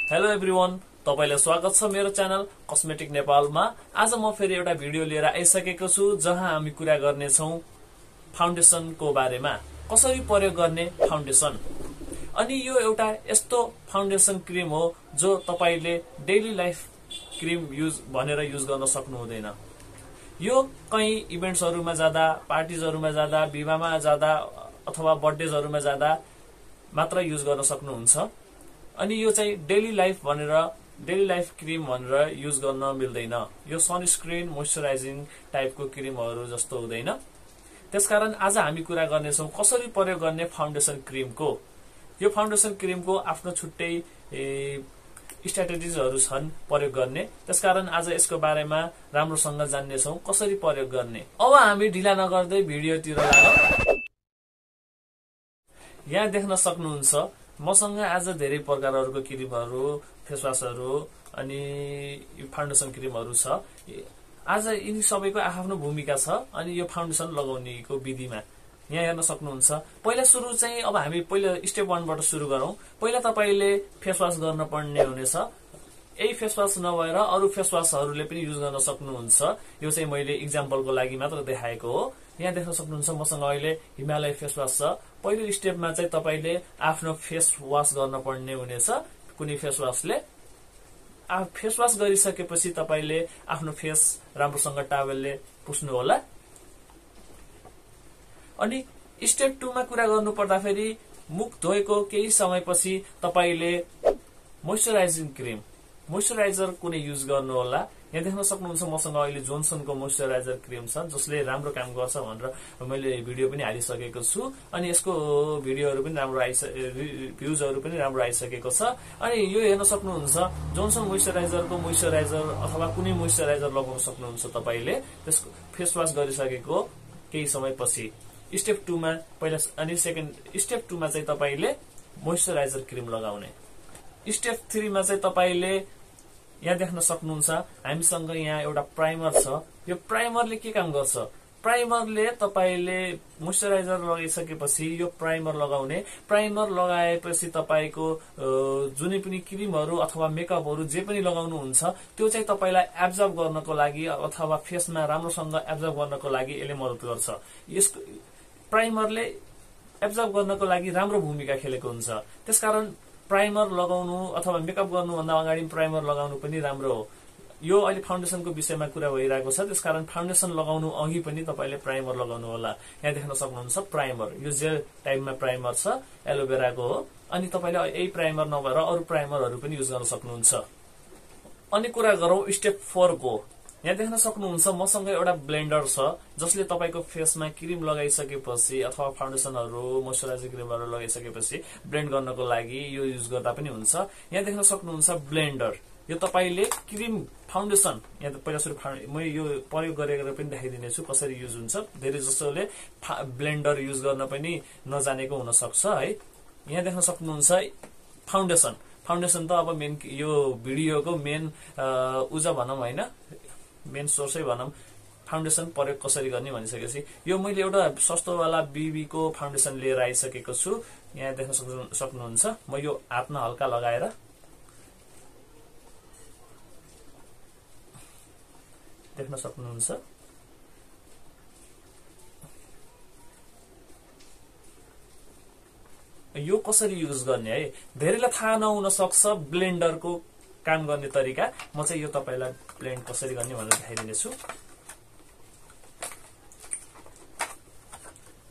Hello everyone, तपाईलाई स्वागत छ मेरो च्यानल कस्मेटिक नेपालमा। आज म फेरि एउटा भिडियो लिएर आइसकेको छु जहाँ हामी कुरा गर्ने छौं फाउन्डेसनको बारेमा। कसरी प्रयोग गर्ने फाउन्डेसन। अनि यो एउटा यस्तो फाउन्डेसन क्रिम हो जो तपाईले डेली लाइफ क्रिम भनेर युज गर्न सक्नु हुँदैन। यो कहीं इभेन्ट्सहरुमा जाँदा, पार्टीजहरुमा जाँदा, विवाहमा जाँदा अथवा बर्थडेजहरुमा जाँदा मात्र युज गर्न सक्नुहुन्छ। अनि यो चाहिँ डेली लाइफ क्रिम भनेर युज गर्न मिल्दैन। यो सनस्क्रिन मोइस्चराइजिङ टाइपको क्रिमहरु जस्तो हुँदैन। त्यसकारण आज हामी कुरा गर्ने छौं कसरी प्रयोग गर्ने फाउन्डेसन क्रिमको। यो फाउन्डेसन क्रिमको आफ्नो छुट्टै स्ट्र्याटेजिजहरु छन् प्रयोग गर्ने। त्यसकारण आज यसको बारेमा राम्रोसँग जान्ने छौं कसरी प्रयोग गर्ने। अब हामी ढिला नगर्दै भिडियोतिर लागौं। यहाँ देख्न सक्नुहुन्छ मसँग आज धेरै प्रकारहरुको क्रिमहरु, फेसवाशहरु अनि फाउन्डेसन क्रिमहरु छ। आज यिनी सबैको आफ्नो भूमिका छ अनि यो फाउन्डेसन लगाउनेको विधिमा यहाँ हेर्न सक्नुहुन्छ। पहिला सुरु चाहिँ अब हामी पहिला स्टेप 1 बाट सुरु गरौं। पहिला तपाईले फेसवाश गर्न पर्ने हुनेछ। यही फेसवाश नभएर अरु फेसवाशहरुले पनि युज गर्न सक्नुहुन्छ। यो चाहिँ मैले एक्जाम्पलको लागि मात्र देखाएको हो। यहाँ देख्न सक्नुहुन्छ मसँग अहिले हिमालय फेसवाश छ। पहिलो स्टेपमा चाहिँ तपाईले आफ्नो फेस वाश गर्न पर्ने हुनेछ। कुनै फेसवाशले फेसवाश गरिसकेपछि तपाईले आफ्नो फेस राम्रोसँग टावेलले पुस्नु होला। अनि स्टेप 2 मा कुरा गर्नु पर्दा फेरि मुख धोएको केही समयपछि तपाईले मोइस्चराइजर कुनै युज गर्नु होला। यहाँ देख्न सक्नुहुन्छ मसँग अहिले जोनसनको मोइस्चराइजर क्रिम छ जसले राम्रो काम गर्छ भनेर मैले भिडियो पनि हालिसकेको छु। अनि यसको भिडियोहरु पनि राम्रो भ्युजहरु पनि राम्रो आइसकेको छ। अनि यो हेर्न सक्नुहुन्छ जोनसन मोइस्चराइजरको मोइस्चराइजर अथवा कुनै मोइस्चराइजर लगाउन सक्नुहुन्छ तपाईले त्यसको फेसवाश गरिसकेको केही समयपछि। स्टेप 2 मा पहिला अनि स्टेप 2 मा चाहिँ तपाईले मोइस्चराइजर क्रिम लगाउने। स्टेप 3 मा चाहिँ तपाईले यहाँ देख्न सक्नुहुन्छ हामीसँग यहाँ एउटा प्राइमर छ। यो प्राइमरले के काम गर्छ? प्राइमरले तपाईले मोइस्चराइजर लगाइसकेपछि यो प्राइमर लगाउने। प्राइमर लगाएपछि तपाईको जुनै पनि क्रिमहरु अथवा मेकअपहरु जे पनि लगाउनु हुन्छ त्यो चाहिँ तपाईलाई एब्जर्ब गर्नको लागि अथवा फेसमा राम्रोसँग एब्जर्ब गर्नको लागि यसले मद्दत गर्छ। यसको प्राइमरले एब्जर्ब गर्नको लागि राम्रो भूमिका खेलेको हुन्छ। त्यसकारण प्राइमर लगाउनु अथवा मेकअप गर्नु भन्दा अगाडि प्राइमर लगाउनु पनि राम्रो हो। यो अहिले फाउन्डेसनको विषयमा कुरा भइरहेको छ। त्यसकारण फाउन्डेसन लगाउनु अघि पनि तपाईले प्राइमर लगाउनु होला। यहाँ देख्न सक्नुहुन्छ प्राइमर यो जेल टाइपमा प्राइमर छ, एलोभेराको हो। अनि तपाईले यही प्राइमर नभएर अरु प्राइमरहरु पनि युज गर्न सक्नुहुन्छ। अनि कुरा गरौं स्टेप 4 को। यहाँ देख्न सक्नुहुन्छ मसँग एउटा ब्लेन्डर छ जसले तपाईको फेसमा क्रिम लगाइसकेपछि अथवा फाउन्डेसनहरु मोइस्चराइजिङ क्रिमहरु लगाइसकेपछि ब्लेन्ड गर्नको लागि यो युज गर्दा पनि हुन्छ। यहाँ देख्न सक्नुहुन्छ ब्लेन्डर। यो तपाईले क्रिम फाउन्डेसन यहाँ पहिला सुरु म यो प्रयोग गरेर पनि देखाइदिने छु कसरी युज हुन्छ। धेरै जसोले ब्लेन्डर युज गर्न पनि नजानेको हुन सक्छ है। यहाँ देख्न सक्नुहुन्छ फाउन्डेसन त अब मेन यो भिडियोको मेन उजा भनौं हैन, मेन सोर्सै भनौं। फाउन्डेसन प्रयोग कसरी गर्ने भनिसकेपछि यो मैले एउटा सस्तो वाला बीबी को फाउन्डेसन लिएर आइसकेको छु। यहाँ देख्न सक्नुहुन्छ म यो हातमा हल्का लगाएर देख्न सक्नुहुन्छ। यो कसरी युज गर्ने है धेरैलाई थाहा नहुन सक्छ ब्लेन्डरको काम गर्ने तरिका। म चाहिँ यो तपाईलाई ब्लेन्ड कसरी गर्ने भनेर देखाइदिने छु।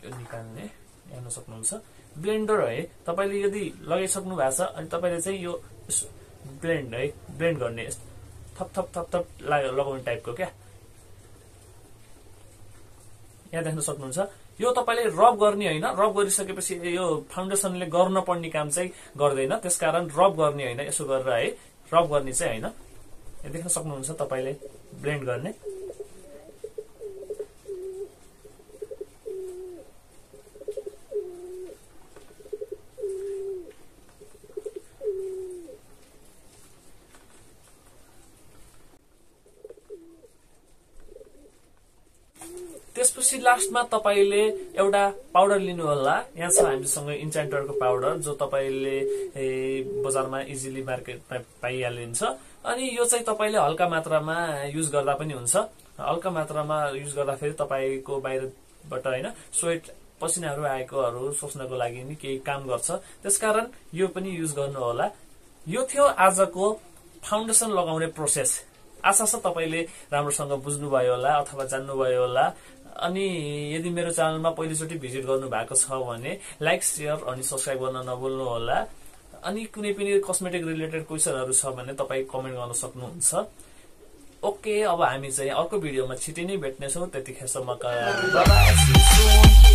यो निकाल्ने हेर्न सक्नुहुन्छ ब्लेन्डर है। तपाईले यदि लगाइसक्नु भएको छ अनि तपाईले चाहिँ यो ब्लेन्ड गर्ने थप लगाउने टाइपको क्या। यहाँ देख्न सक्नुहुन्छ यो तपाईले रब गर्ने हैन। रब गरिसकेपछि यो फाउन्डेसनले गर्न पर्ने काम चाहिँ गर्दैन। त्यसकारण रब गर्ने हैन, यसो गरेर है रब गर्ने चाहिँ हैन। यहाँ देख्न सक्नुहुन्छ तपाईले ब्लेन्ड गर्ने। त्यसपछि लास्टमा तपाईले एउटा पाउडर लिनु होला। यहाँ छ हामीसँग इन्चान्टरको पाउडर जो तपाईले बजारमा इजिली मार्केटमा पाइहालिन्छ। अनि यो चाहिँ तपाईले हल्का मात्रामा युज गर्दा पनि हुन्छ। हल्का मात्रामा युज गर्दाखेरि तपाईको बाहिरबाट हैन स्वेट पसिनाहरू आएकोहरू सोच्नको लागि नि केही काम गर्छ। त्यसकारण यो पनि युज गर्नु होला। यो थियो आजको फाउन्डेसन लगाउने प्रोसेस। आशा छ तपाईले राम्रोसँग बुझ्नुभयो होला अथवा जान्नुभयो होला। अनि यदि मेरो च्यानलमा पहिलोचोटि भिजिट गर्नु भएको छ भने लाइक शेयर अनि सब्स्क्राइब गर्न नभुल्नु होला। अनि कुनै पनि कस्मेटिक रिलेटेड क्वेशनहरु छ भने तपाई कमेन्ट गर्न सक्नुहुन्छ। ओके, अब हामी चाहिँ अर्को भिडियोमा छिटै नै भेट्नेछौँ। त्यतिखेरसम्मका लागि बाइ बाइ।